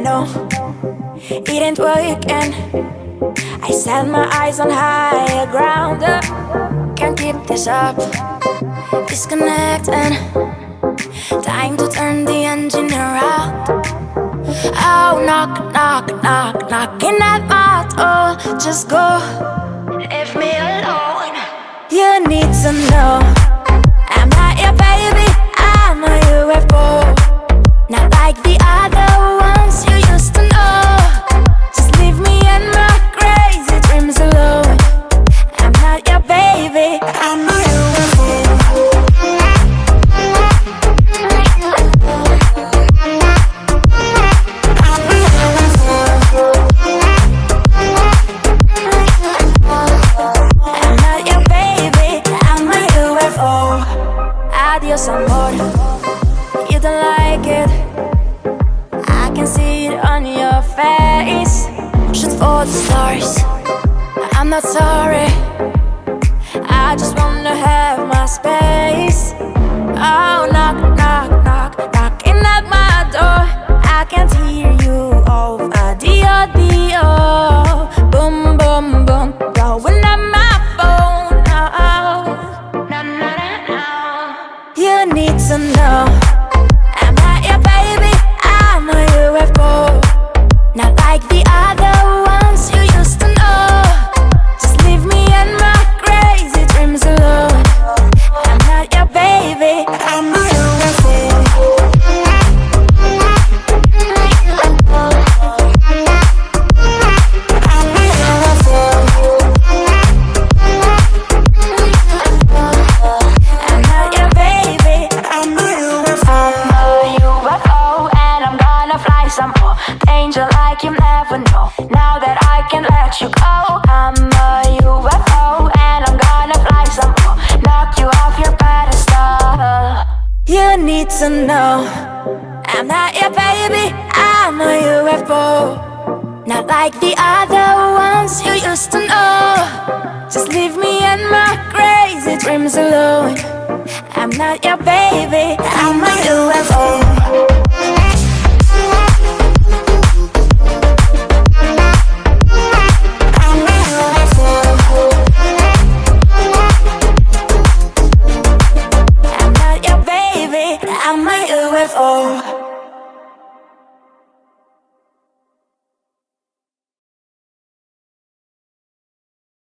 know it ain't working. I set my eyes on higher ground. Can't keep this up, disconnecting. Time to turn the engine around. Oh, knock, knock, knock, knocking at my door. Just go, leave me alone. You need to know I'm not your baby, I'm a UFO. Not like the other ones you used to know. Just leave me and my crazy dreams alone. I'm not your baby, I'm a UFO. I'm not your baby, I'm a UFO. Adios, amor. You don't like it, I can see it on your face. Shoot for the stars, I'm not sorry, I just wanna have my space. Oh, knock, knock, knock, knocking at my door. I can't hear you over the audio. Boom, boom, boom, blowing up my phone. Oh, no, no, no, no. You need to know I'm not your baby, I'm a UFO. Not like the other ones you used to know. Just leave me and my crazy dreams alone. I'm not your baby, I'm a UFO. I'm a UFO. I'm not your baby, I'm a UFO. I'm a UFO and I'm gonna fly some more. Danger like you never know. Now that I can let you go. I'm a UFO and I'm gonna fly some more. Knock you off your pedestal. You need to know I'm not your baby, I'm a UFO. Not like the other ones you used to know. Just leave me and my crazy dreams alone. I'm not your baby, I'm a UFO.